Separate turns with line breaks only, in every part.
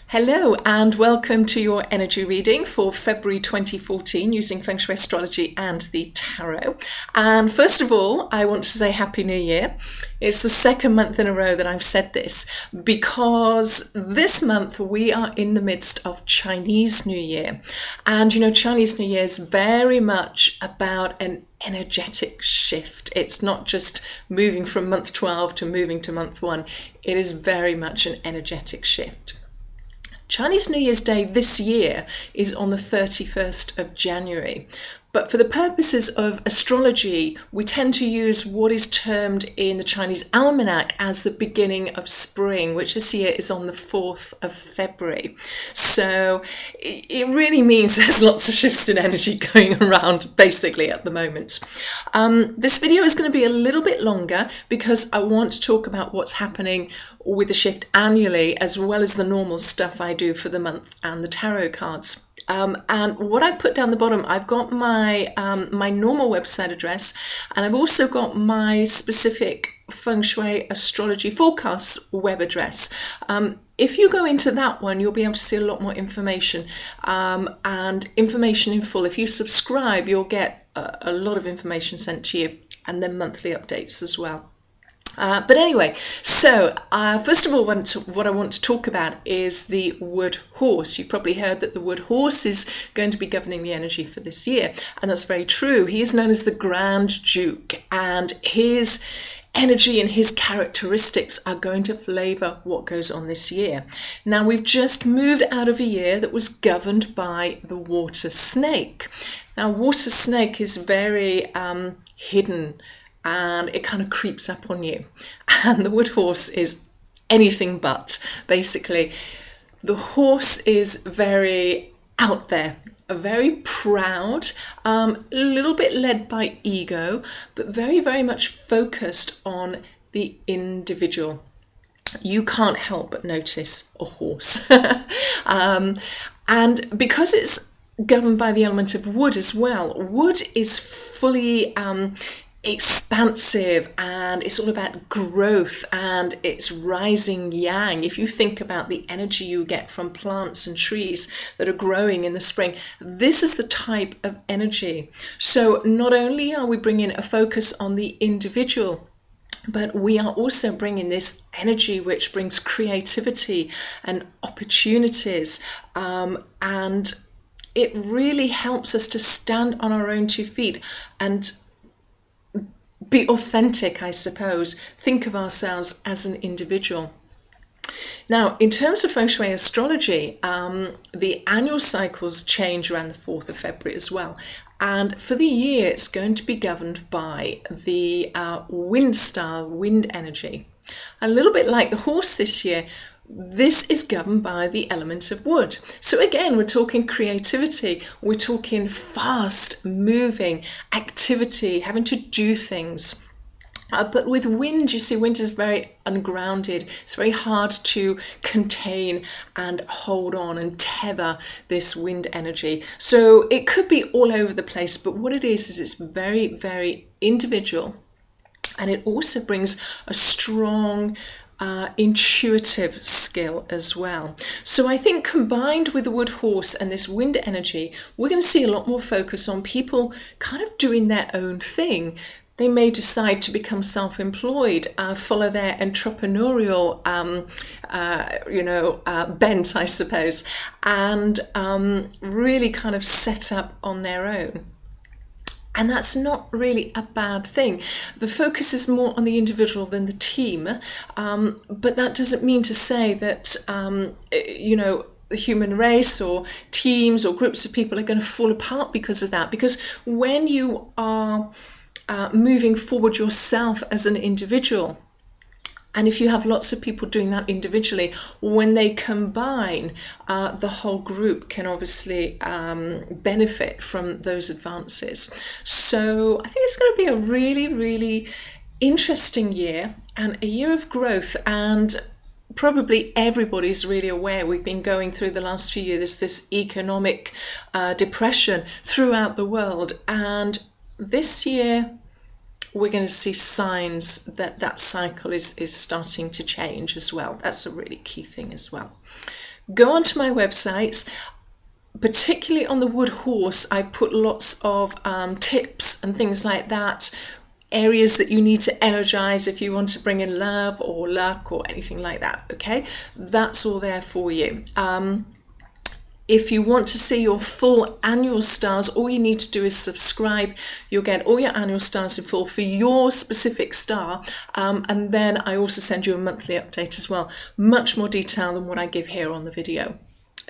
Hello and welcome to your energy reading for February 2014 using Feng Shui Astrology and the Tarot. And first of all, I want to say Happy New Year. It's the second month in a row that I've said this because this month we are in the midst of Chinese New Year. And you know, Chinese New Year is very much about an energetic shift. It's not just moving from month 12 to moving to month 1. It is very much an energetic shift. Chinese New Year's Day this year is on the 31st of January, but for the purposes of astrology, we tend to use what is termed in the Chinese almanac as the beginning of spring, which this year is on the 4th of February. So it really means there's lots of shifts in energy going around basically at the moment. This video is going to be a little bit longer because I want to talk about what's happening with the shift annually, as well as the normal stuff I do for the month and the tarot cards. And what I put down the bottom, I've got my my normal website address, and I've also got my specific Feng Shui Astrology forecasts web address. If you go into that one, you'll be able to see a lot more information and information in full. If you subscribe, you'll get a lot of information sent to you, and then monthly updates as well. But anyway, so first of all, what I want to talk about is the wood horse. You've probably heard that the wood horse is going to be governing the energy for this year, and that's very true. He is known as the Grand Duke, and his energy and his characteristics are going to flavour what goes on this year. Now, we've just moved out of a year that was governed by the water snake. Now, water snake is very hidden, and it kind of creeps up on you. And the wood horse is anything but. Basically, the horse is very out there, very proud, a little bit led by ego, but very, very much focused on the individual. You can't help but notice a horse. And because it's governed by the element of wood as well, wood is fully expansive, and it's all about growth, and it's rising yang. If you think about the energy you get from plants and trees that are growing in the spring, this is the type of energy. So not only are we bringing a focus on the individual, but we are also bringing this energy which brings creativity and opportunities, and it really helps us to stand on our own 2 feet and be authentic, I suppose. Think of ourselves as an individual. Now, in terms of Feng Shui Astrology, the annual cycles change around the 4th of February as well. And for the year, it's going to be governed by the wind star, wind energy. A little bit like the horse this year, this is governed by the element of wood. So again, we're talking creativity, we're talking fast moving activity, having to do things. But with wind, you see, wind is very ungrounded. It's very hard to contain and hold on and tether this wind energy. So it could be all over the place, but what it is it's very, very individual. And it also brings a strong intuitive skill as well. So I think combined with the wood horse and this wind energy, we're going to see a lot more focus on people kind of doing their own thing. They may decide to become self-employed, follow their entrepreneurial bent, I suppose, and really kind of set up on their own. And that's not really a bad thing. The focus is more on the individual than the team, but that doesn't mean to say that, the human race or teams or groups of people are going to fall apart because of that. Because when you are moving forward yourself as an individual, and if you have lots of people doing that individually, when they combine, the whole group can obviously benefit from those advances. So I think it's going to be a really, really interesting year, and a year of growth. And probably everybody's really aware we've been going through the last few years this economic depression throughout the world. And this year, we're going to see signs that that cycle is starting to change as well. That's a really key thing as well. go onto my websites. Particularly on the wood horse, I put lots of tips and things like that, areas that you need to energize if you want to bring in love or luck or anything like that. Okay, that's all there for you. If you want to see your full annual stars, all you need to do is subscribe. You'll get all your annual stars in full for your specific star, and then I also send you a monthly update as well, much more detail than what I give here on the video.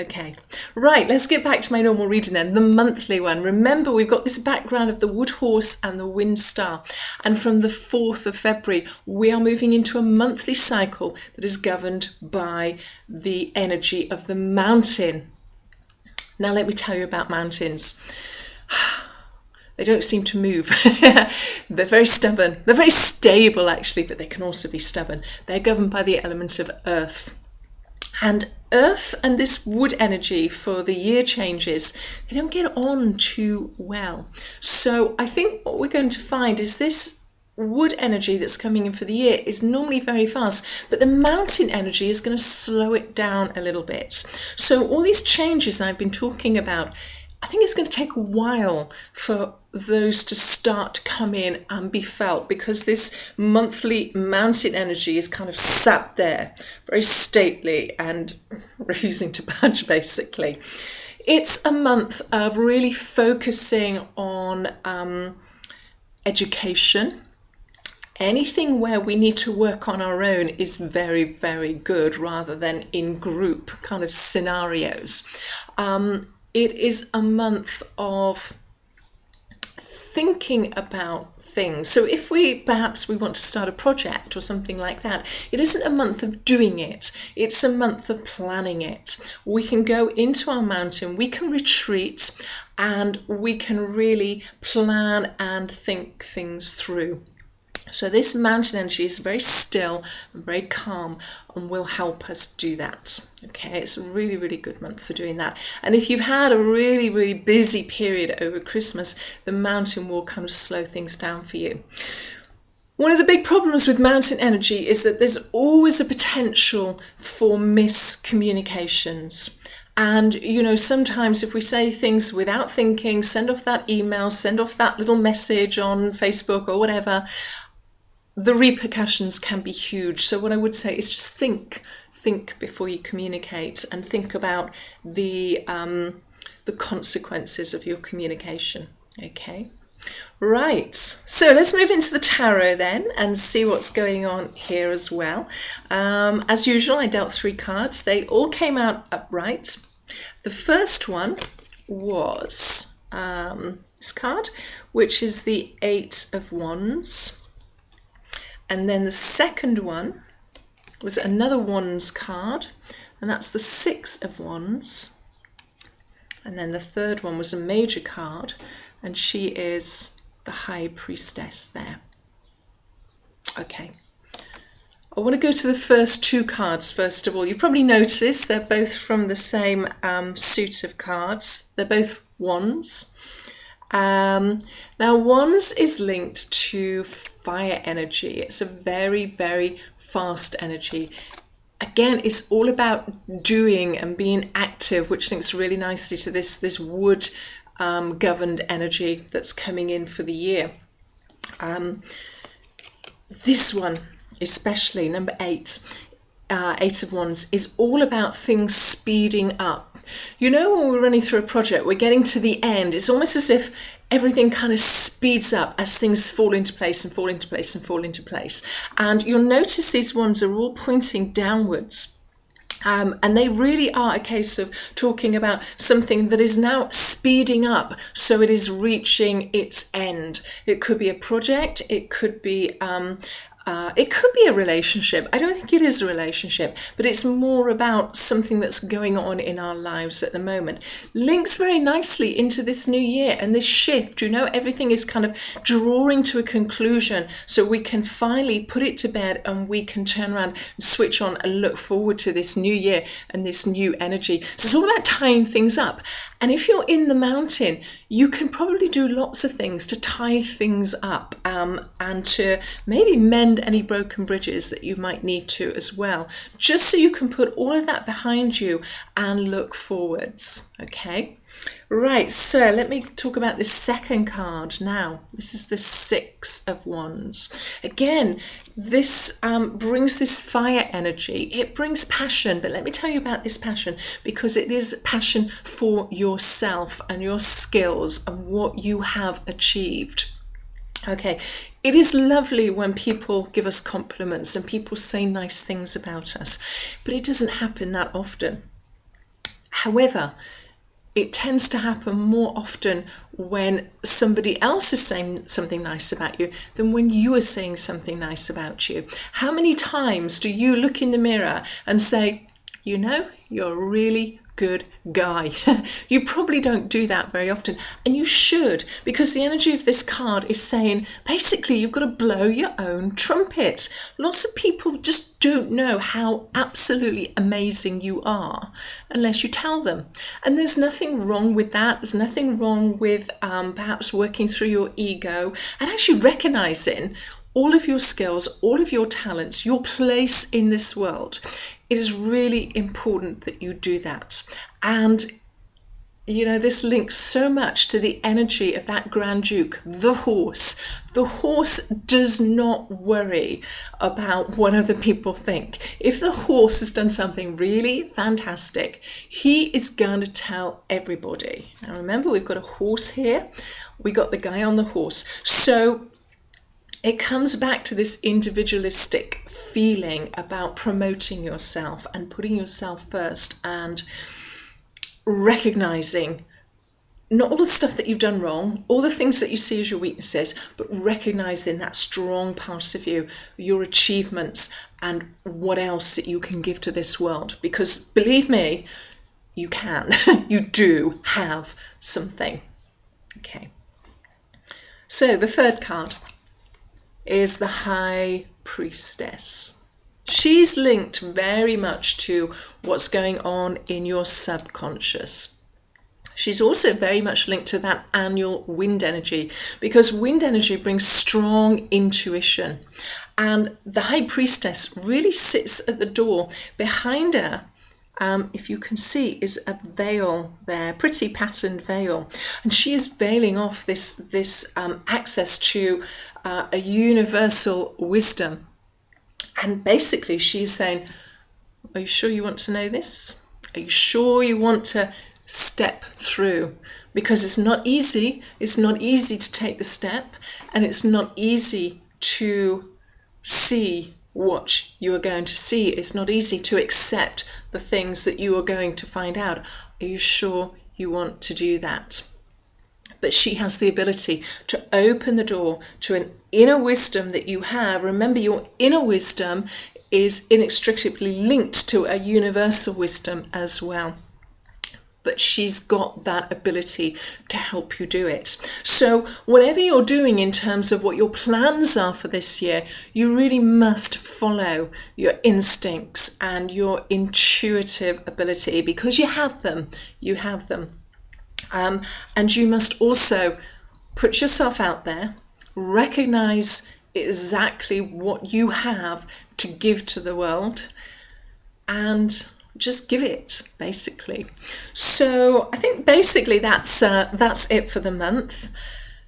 Okay, right, let's get back to my normal reading then, the monthly one. Remember, we've got this background of the wood horse and the wind star, and from the 4th of February we are moving into a monthly cycle that is governed by the energy of the mountain. Now let me tell you about mountains. They don't seem to move. They're very stubborn. They're very stable actually, but they can also be stubborn. They're governed by the element of earth. And earth and this wood energy for the year changes, they don't get on too well. So I think what we're going to find is this wood energy that's coming in for the year is normally very fast, but the mountain energy is going to slow it down a little bit. So all these changes I've been talking about, I think it's going to take a while for those to start to come in and be felt, because this monthly mountain energy is kind of sat there, very stately and refusing to budge, basically. It's a month of really focusing on education. Anything where we need to work on our own is very, very good, rather than in group kind of scenarios. It is a month of thinking about things. So if perhaps we want to start a project or something like that, it isn't a month of doing it, it's a month of planning it. We can go into our mountain, we can retreat, and we can really plan and think things through. So this mountain energy is very still and very calm and will help us do that. Okay, it's a really, really good month for doing that. And if you've had a really, really busy period over Christmas, the mountain will kind of slow things down for you. One of the big problems with mountain energy is that there's always a potential for miscommunications. And, you know, sometimes if we say things without thinking, send off that email, send off that little message on Facebook or whatever, the repercussions can be huge. So what I would say is just think before you communicate, and think about the consequences of your communication. Okay, right, so let's move into the tarot then and see what's going on here as well. As usual, I dealt 3 cards. They all came out upright. The first one was this card, which is the 8 of Wands. And then the second one was another Wands card, and that's the 6 of Wands. And then the third one was a major card, and she is the High Priestess there. Okay, I want to go to the first 2 cards first of all. You probably noticed they're both from the same suit of cards. They're both Wands. Now Wands is linked to fire energy. It's a very, very fast energy. Again, it's all about doing and being active, which links really nicely to this wood governed energy that's coming in for the year. This one especially, number 8, 8 of Wands, is all about things speeding up. You know, when we're running through a project, we're getting to the end, it's almost as if everything kind of speeds up as things fall into place and fall into place and fall into place. And you'll notice these ones are all pointing downwards. And they really are a case of talking about something that is now speeding up, so it is reaching its end. It could be a project, it could be a relationship. I don't think it is a relationship, but it's more about something that's going on in our lives at the moment. Links very nicely into this new year and this shift. You know, everything is kind of drawing to a conclusion, so we can finally put it to bed and we can turn around and switch on and look forward to this new year and this new energy. So it's all about tying things up. And if you're in the mountain, you can probably do lots of things to tie things up and to maybe mend mend any broken bridges that you might need to as well, just so you can put all of that behind you and look forwards. Okay, right, so let me talk about this second card now. This is the Six of Wands. Again, this brings this fire energy. It brings passion, but let me tell you about this passion, because it is passion for yourself and your skills and what you have achieved. Okay, it is lovely when people give us compliments and people say nice things about us, but it doesn't happen that often. However, it tends to happen more often when somebody else is saying something nice about you than when you are saying something nice about you. How many times do you look in the mirror and say, you know, you're a really good guy? You probably don't do that very often, and you should, because the energy of this card is saying basically you've got to blow your own trumpet. Lots of people just don't know how absolutely amazing you are unless you tell them, and there's nothing wrong with that. There's nothing wrong with perhaps working through your ego and actually recognizing all of your skills, all of your talents, your place in this world. It is really important that you do that. And, you know, this links so much to the energy of that Grand Duke, the horse. The horse does not worry about what other people think. If the horse has done something really fantastic, he is going to tell everybody. Now remember, we've got a horse here. We got the guy on the horse. So it comes back to this individualistic feeling about promoting yourself and putting yourself first and recognizing not all the stuff that you've done wrong, all the things that you see as your weaknesses, but recognizing that strong part of you, your achievements, and what else that you can give to this world. Because believe me, you can. You do have something. Okay. So the third card is the High Priestess. She's linked very much to what's going on in your subconscious. She's also very much linked to that annual wind energy, because wind energy brings strong intuition. And the High Priestess really sits at the door. Behind her, if you can see, is a veil there, pretty patterned veil. And she is veiling off this access to a universal wisdom. And basically she is saying, are you sure you want to know this? Are you sure you want to step through? Because it's not easy. It's not easy to take the step, and it's not easy to see what you are going to see. It's not easy to accept the things that you are going to find out. Are you sure you want to do that? But she has the ability to open the door to an inner wisdom that you have. Remember, your inner wisdom is inextricably linked to a universal wisdom as well. But she's got that ability to help you do it. So whatever you're doing in terms of what your plans are for this year, you really must follow your instincts and your intuitive ability, because you have them. You have them. And you must also put yourself out there, recognize exactly what you have to give to the world, and just give it, basically. So I think basically that's it for the month.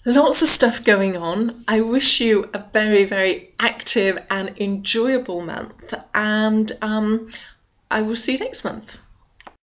Lots of stuff going on. I wish you a very, very active and enjoyable month, and I will see you next month.